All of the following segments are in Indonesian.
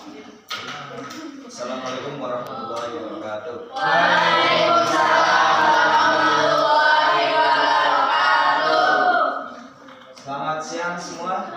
Assalamualaikum warahmatullahi wabarakatuh. Selamat siang semua.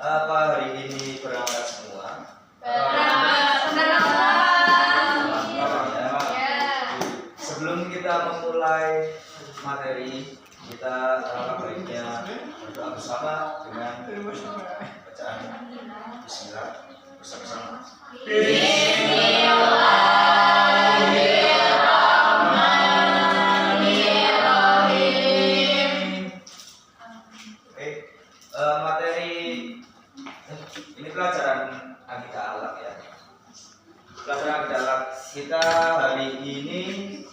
Apa hari ini berangkat semua? Sebelum kita memulai materi, kita baiknya berdoa bersama dengan bacaan Bismillah bersama-sama. Ini pelajaran akidah akhlak ya. Pelajaran akidah akhlak kita hari ini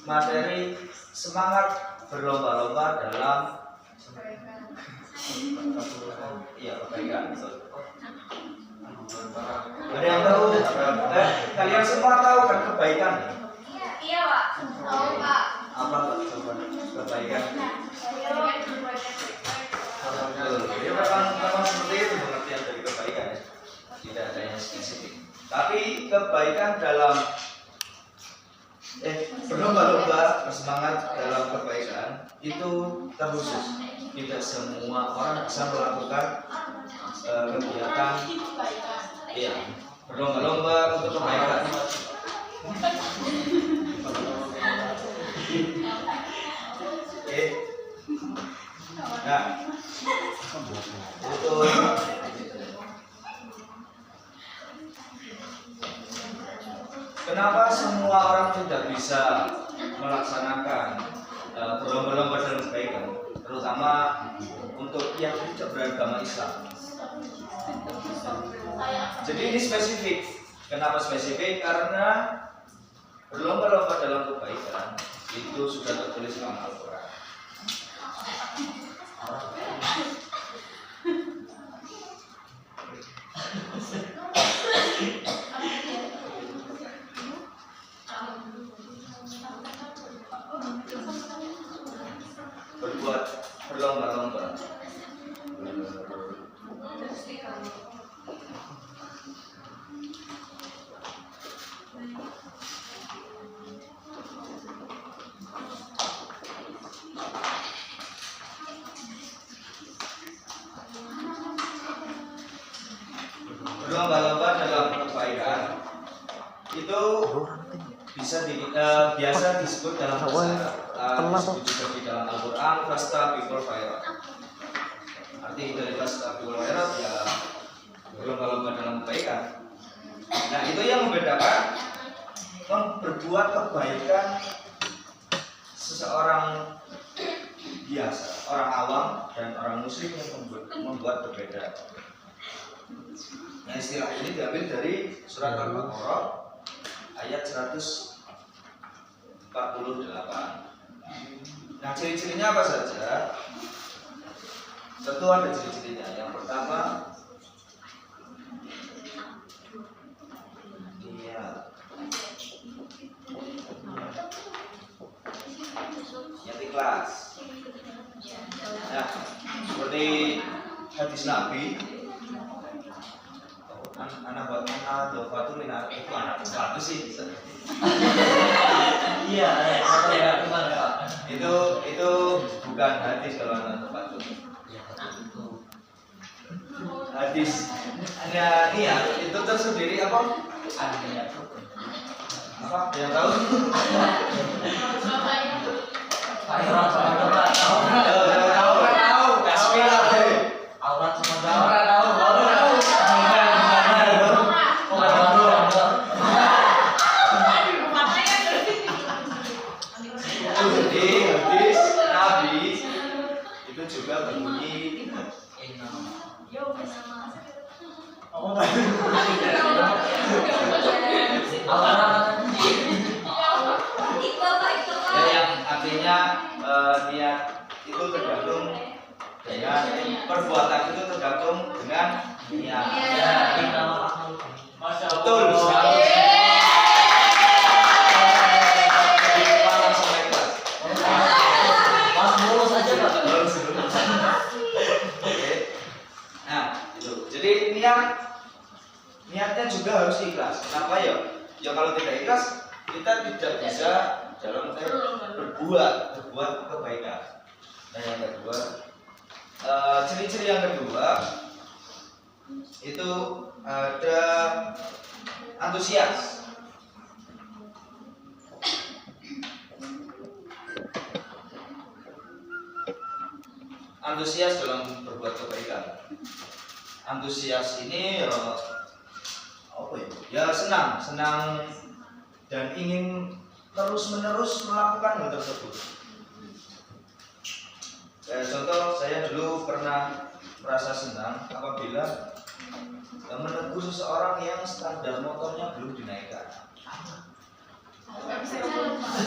materi semangat berlomba-lomba dalam kebaikan. Ada yang tahu? Kalian semua tahu kan kebaikan? Iya Pak. Tahu Pak. Apa coba kebaikan? Ya memang seperti itu pengertian dari kebaikan ya. Tidak ada yang spesifik. Tapi kebaikan dalam berlomba-lomba bersemangat dalam kebaikan itu terkhusus. Tidak semua orang bisa melakukan kegiatan berlomba-lomba untuk kebaikan. Nah, itu kenapa semua orang tidak bisa melaksanakan berlomba-lomba dalam kebaikan, terutama untuk yang tidak beragama Islam. Jadi ini spesifik. Kenapa spesifik? Karena berlomba-lomba dalam kebaikan itu sudah tertulis dalam Al-Quran. Berbuat berlomba-lomba. Berlomba-lomba dalam kebaikan itu biasa disebut dalam bahasa disebut juga di dalam Al-Quran fastabiqul khairat. Arti dari fastabiqul khairat ya berlomba-lomba dalam kebaikan. Nah, itu yang membedakan berbuat kebaikan seseorang biasa, orang awam dan orang muslim yang membuat berbeda. Nah, istilah ini diambil dari surat Al-Baqarah ayat 148. Nah, ciri-cirinya apa saja? Tentu ada ciri-cirinya. Yang pertama, yang ikhlas. Nah, seperti hadis Nabi, anak dofatul minar itu anak satu sih bisa. Iya, itu bukan hadis kalau anak dofatul. Hadis ya, iya itu tersendiri apa? Apa yang tahu? Juga berbunyi yang artinya niat itu tergantung dengan perbuatan itu tergantung dengan niat. Betul sekali. Nah, itu niatnya juga harus ikhlas. Kenapa ya? Ya kalau tidak ikhlas kita tidak bisa dalam berbuat kebaikan. Nah yang kedua, ciri-ciri yang kedua itu ada antusias. Antusias dalam berbuat kebaikan. Antusias ini apa ya? Ya senang dan ingin terus-menerus melakukan hal tersebut. Contoh, saya dulu pernah merasa senang apabila menegur seseorang yang standar motornya belum dinaikkan.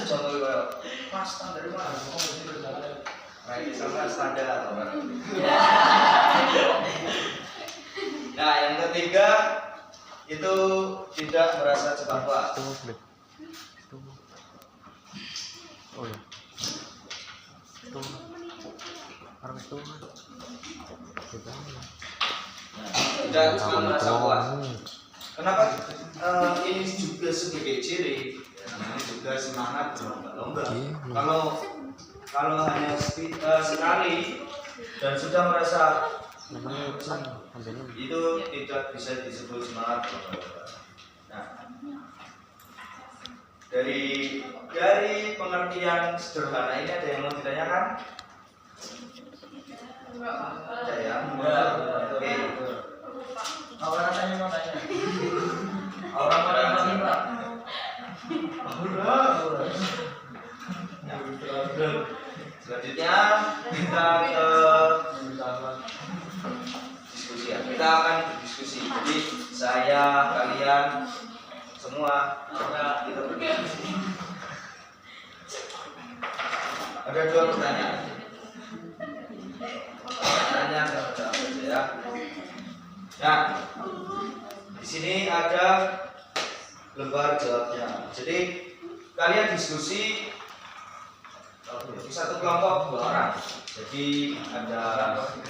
Contoh, Mas, standar mana? Nah, ini sama standar. Nah, yang ketiga itu tidak merasa cepat puas. Oh ya. Tidak cepat merasa puas. Kenapa? Ini juga sebagai ciri, namanya juga semangat berlomba-lomba. Kalau hanya sekali dan sudah merasa itu tidak bisa disebut semangat berlomba-lomba. Nah, dari pengertian sederhana ini ada yang mau ditanyakan? Ada ya? Oke. Orang tanya mau tanya. Orang tanya. Selanjutnya kita ke diskusi ya. Kita akan berdiskusi. Jadi saya, kalian semua kita berdiskusi. Ada dua pertanyaan. Pertanyaannya jawab ya. Nah, di sini ada lembar jawabnya. Jadi kalian diskusi satu kelompok 2 orang. Jadi ada 6.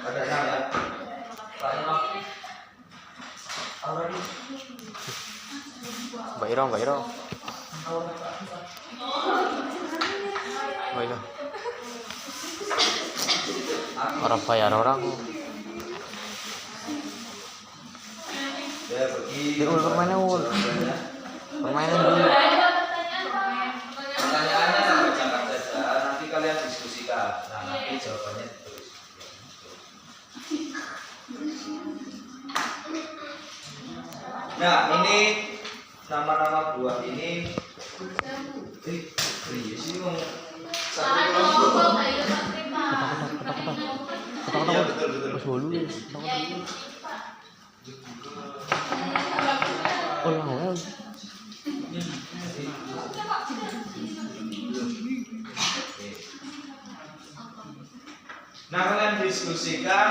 Ada 6 ya. Mbak Iro. Mbak Iro. Orang bayar orang. Ya, bagi Permainan dulu. Pertanyaannya sampai jangka saja. Nanti kalian diskusikan. Nah, nanti jawabannya ditulis. Nah, ini nama-nama buah ini. Iya sih mau satu kelompok. Iya betul. Nah, kalian diskusikan.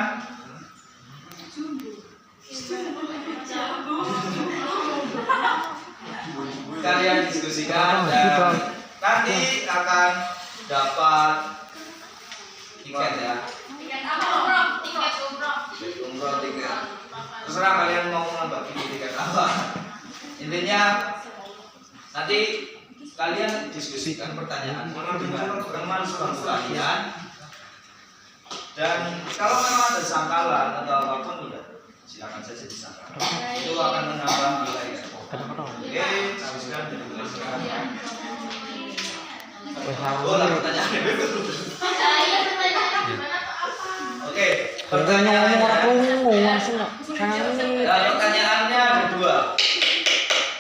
Dan nanti akan dapat tiket ya. Tiket apa? Tiket umroh. Tiket. Terserah kalian mau membagi tiket apa. Intinya nanti kalian diskusikan pertanyaan dengan teman sebangku kalian. Dan kalau memang ada sangkalan atau apapun ya silakan saja disangkalan. Itu akan menambah nilai. Oke, habiskan diskusikan. Bola pertanyaan. Oke, pertanyaannya ada 2.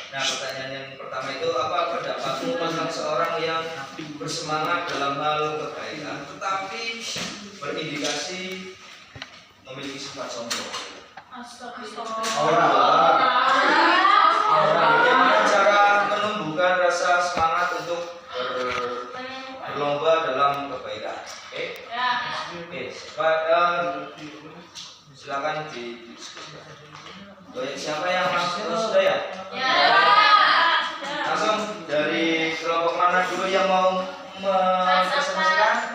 Nah, pertanyaan yang pertama itu apa pendapatmu tentang seorang yang bersemangat dalam hal kebaikan tetapi berindikasi memiliki sifat sombong? Bagaimana cara menumbuhkan rasa semangat untuk berlomba dalam kebaikan? Oke, silakan didiskusikan. Siapa yang sudah ya? Langsung dari kelompok mana dulu yang mau mempresentasikan?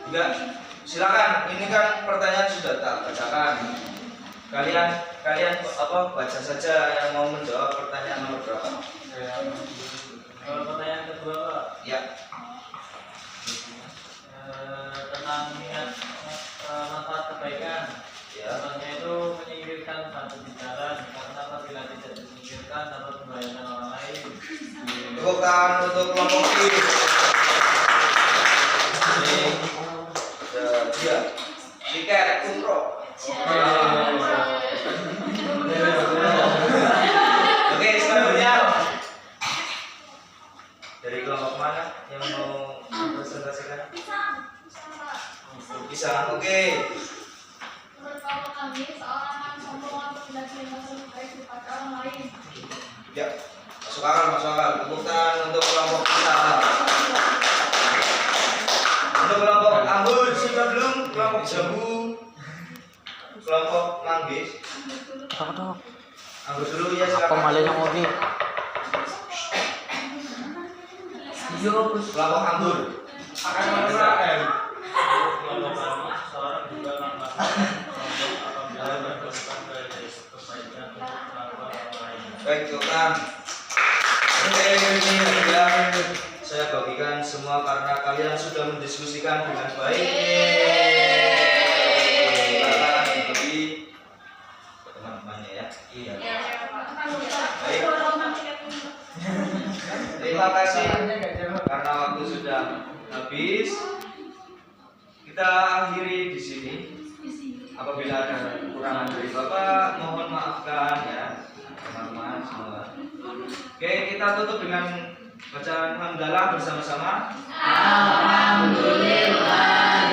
Juga silakan. Ini kan pertanyaan sudah tak bacakan. Kalian baca saja yang mau menjawab pertanyaan nomor berapa? Kalau pertanyaan kedua Pak, Ya. tentang niat manfaat kebaikan. Ya. Contohnya itu menyingkirkan satu bicara karena apabila tidak disingkirkan dapat membahayakan orang lain. Tepuk tangan untuk kelompok I. Ini dia tiket umroh. Oke, selanjutnya dari kelompok mana yang mau presentasikan? Bisa, oke. Menurut kalau kami, seorang akan sombong atau tidak cinta baik kepada orang lain. Ya, masuk akal. Tepuk tangan untuk kelompok kita. Untuk kelompok anggur sudah belum? Kelompok jambu, kelompok manggis. Tok tok. Anggur dulu ya, Apa silakan. malah yang ngopi? Kelompok anggur. Akan melakukan kelompok kami seorang juga melakukan apabila melakukan kebaikan untuk melakukan orang lain. Baik, Tuhan. Oke, ini adalah saya bagikan semua karena kalian sudah mendiskusikan dengan baik. Silakan dibagi ke teman-temannya ya. Iya. Baik. Terima kasih karena waktu sudah habis. Kita akhiri di sini. Apabila ada kekurangan dari Bapak, mohon maafkan ya, teman-teman semua. Oke, kita tutup dengan bacaan hamdalah bersama-sama. Alhamdulillah.